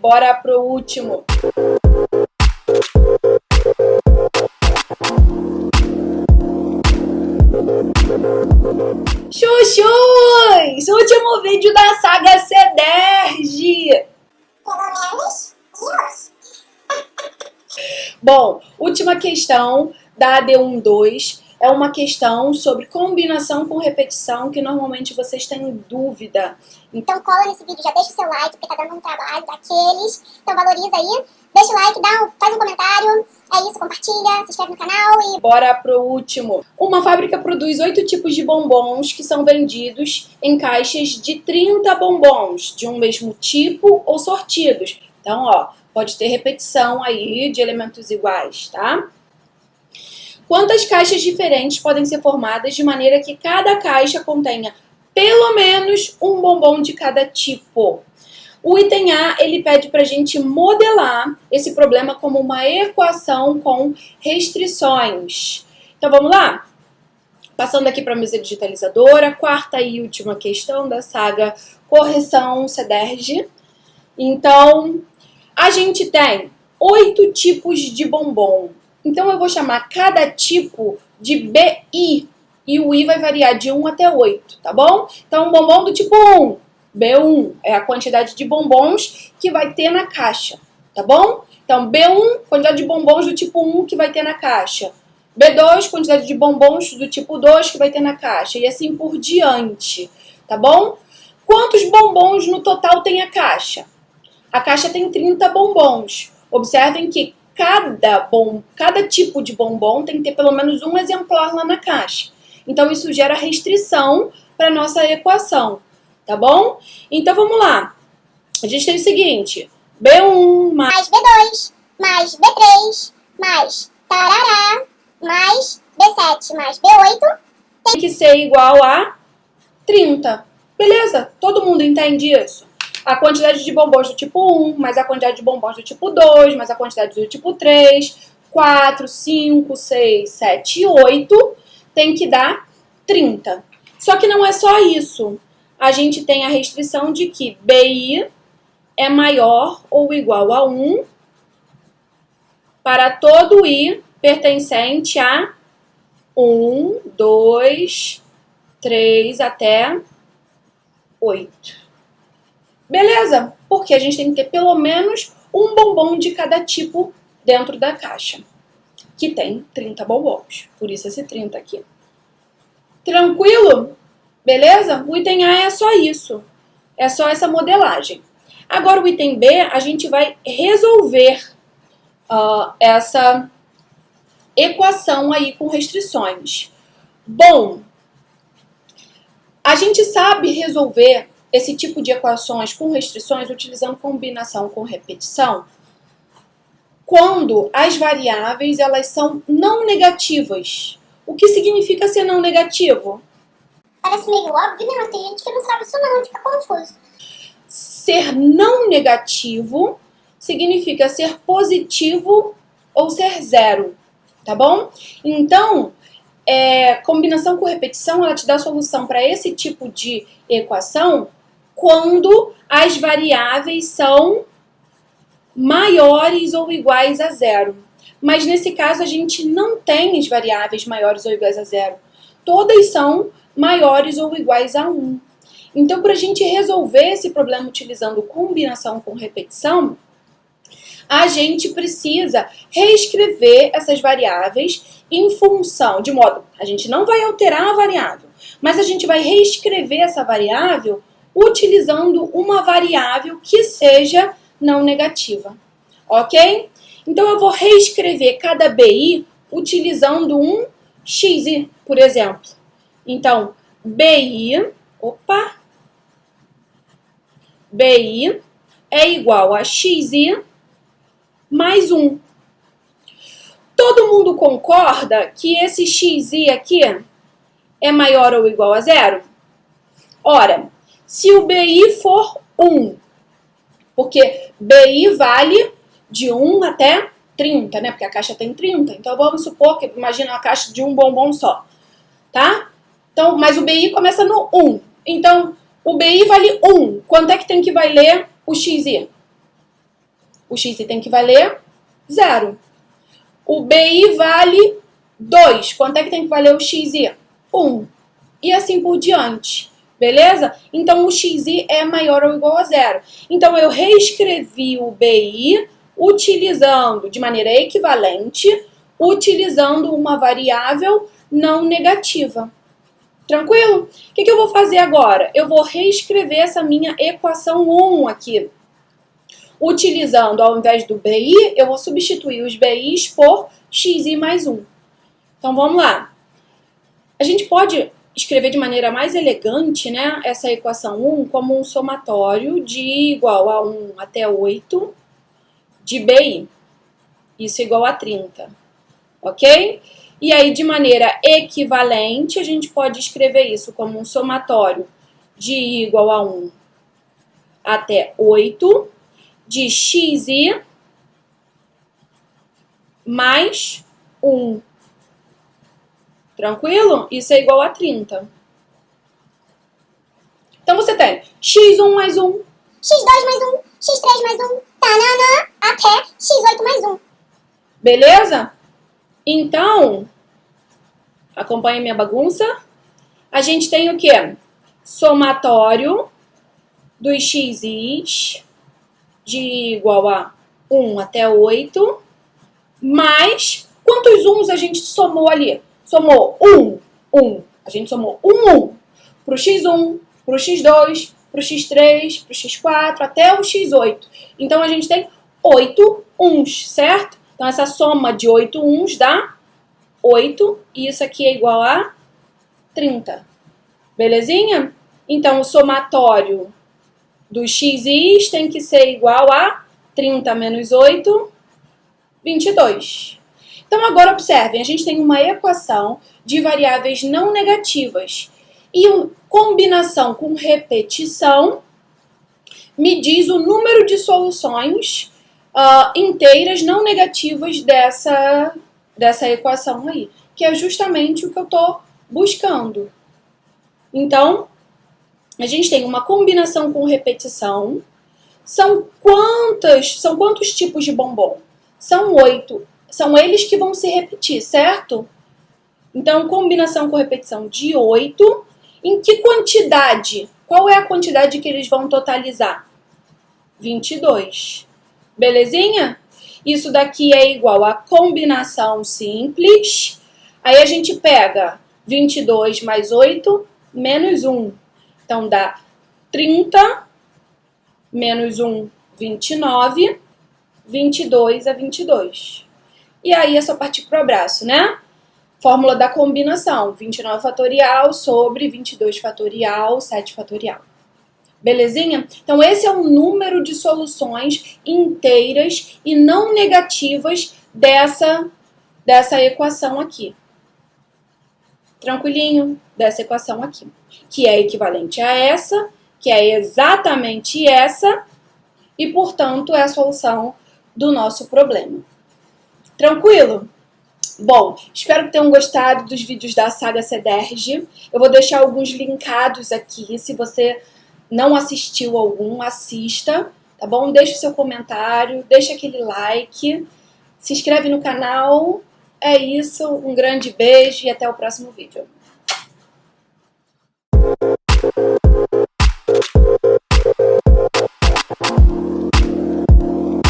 Bora pro último. Chuchus! Último vídeo da saga Cederge. Pelo menos Deus. Bom, última questão da AD12 é uma questão sobre combinação com repetição que normalmente vocês têm dúvida. Então cola nesse vídeo, já deixa o seu like, porque tá dando um trabalho daqueles. Então valoriza aí, deixa o like, faz um comentário, é isso, compartilha, se inscreve no canal e... Bora pro último. Uma fábrica produz 8 tipos de bombons que são vendidos em caixas de 30 bombons de um mesmo tipo ou sortidos. Então, ó, pode ter repetição aí de elementos iguais, tá? Quantas caixas diferentes podem ser formadas de maneira que cada caixa contenha pelo menos um bombom de cada tipo? O item A, ele pede pra gente modelar esse problema como uma equação com restrições. Então, vamos lá? Passando aqui para a mesa digitalizadora, quarta e última questão da saga Correção Cederge. Então, a gente tem 8 tipos de bombom. Então, eu vou chamar cada tipo de BI. E o I vai variar de 1 até 8, tá bom? Então, bombom do tipo 1, B1, é a quantidade de bombons que vai ter na caixa, tá bom? Então, B1, quantidade de bombons do tipo 1 que vai ter na caixa. B2, quantidade de bombons do tipo 2 que vai ter na caixa. E assim por diante, tá bom? Quantos bombons no total tem a caixa? A caixa tem 30 bombons. Observem que cada tipo de bombom tem que ter pelo menos um exemplar lá na caixa. Então, isso gera restrição para a nossa equação, tá bom? Então, vamos lá. A gente tem o seguinte, B1 mais B2, mais B3, mais tarará, mais B7, mais B8. Tem que ser igual a 30. Beleza? Todo mundo entende isso? A quantidade de bombons do tipo 1, mais a quantidade de bombons do tipo 2, mais a quantidade do tipo 3, 4, 5, 6, 7 e 8 tem que dar 30. Só que não é só isso. A gente tem a restrição de que BI é maior ou igual a 1 para todo I pertencente a 1, 2, 3 até 8. Beleza? Porque a gente tem que ter pelo menos um bombom de cada tipo dentro da caixa, que tem 30 bombons. Por isso esse 30 aqui. Tranquilo? Beleza? O item A é só isso. É só essa modelagem. Agora o item B, a gente vai resolver essa equação aí com restrições. Bom, a gente sabe resolver esse tipo de equações com restrições utilizando combinação com repetição quando as variáveis elas são não negativas. O que significa ser não negativo? Parece meio óbvio, né? Mas tem gente que não sabe isso não, fica confuso. Ser não negativo significa ser positivo ou ser zero, tá bom? Então, combinação com repetição, ela te dá a solução para esse tipo de equação quando as variáveis são maiores ou iguais a zero. Mas nesse caso a gente não tem as variáveis maiores ou iguais a zero. Todas são maiores ou iguais a 1. Então, para a gente resolver esse problema utilizando combinação com repetição, a gente precisa reescrever essas variáveis em função, de modo, a gente não vai alterar a variável, mas a gente vai reescrever essa variável utilizando uma variável que seja não negativa, ok? Então, eu vou reescrever cada BI utilizando um XI, por exemplo. Então, BI é igual a XI mais 1. Todo mundo concorda que esse XI aqui é maior ou igual a zero? Ora, se o BI for 1, porque BI vale de 1 até 30, né? Porque a caixa tem 30. Então, vamos supor que, imagina uma caixa de um bombom só, tá? Então, mas o BI começa no 1. Então, o BI vale 1. Quanto é que tem que valer o XI? O xi tem que valer 0. O bi vale 2. Quanto é que tem que valer o xi? 1. E assim por diante. Beleza? Então, o xi é maior ou igual a 0. Então, eu reescrevi o bi utilizando, de maneira equivalente, utilizando uma variável não negativa. Tranquilo? O que eu vou fazer agora? Eu vou reescrever essa minha equação 1 aqui. Utilizando, ao invés do bi, eu vou substituir os bi's por xi mais 1. Então, vamos lá. A gente pode escrever de maneira mais elegante, né, essa equação 1 como um somatório de igual a 1 até 8 de bi. Isso é igual a 30. Ok? E aí, de maneira equivalente, a gente pode escrever isso como um somatório de igual a 1 até 8 de xi mais 1. Tranquilo? Isso é igual a 30. Então, você tem x1 mais 1, x2 mais 1, x3 mais 1, tanana, até x8 mais 1. Beleza? Então, acompanhe minha bagunça. A gente tem o quê? Somatório dos x's de igual a 1 até 8, mais quantos 1s a gente somou ali? Somou 1. A gente somou 1 para o x1, para o x2, para o x3, para o x4, até o x8. Então, a gente tem 8 1s, certo? Então, essa soma de 8 1s dá 8, e isso aqui é igual a 30. Belezinha? Então, o somatório dos x's tem que ser igual a 30 menos 8, 22. Então, agora observem, a gente tem uma equação de variáveis não negativas e combinação com repetição me diz o número de soluções inteiras não negativas dessa equação aí, que é justamente o que eu estou buscando. Então, a gente tem uma combinação com repetição. São quantos tipos de bombom? São 8. São eles que vão se repetir, certo? Então, combinação com repetição de 8. Em que quantidade? Qual é a quantidade que eles vão totalizar? 22. Belezinha? Isso daqui é igual a combinação simples. Aí a gente pega 22 mais 8 menos 1. Então, dá 30 menos 1, 29. 22 a 22. E aí é só partir para o abraço, né? Fórmula da combinação, 29 fatorial sobre 22 fatorial, 7 fatorial. Belezinha? Então, esse é o número de soluções inteiras e não negativas dessa equação aqui. Tranquilinho? Dessa equação aqui. Que é equivalente a essa, que é exatamente essa, e, portanto, é a solução do nosso problema. Tranquilo? Bom, espero que tenham gostado dos vídeos da saga Cederge. Eu vou deixar alguns linkados aqui. Se você não assistiu algum, assista, tá bom? Deixa o seu comentário, deixa aquele like, se inscreve no canal. É isso, um grande beijo e até o próximo vídeo.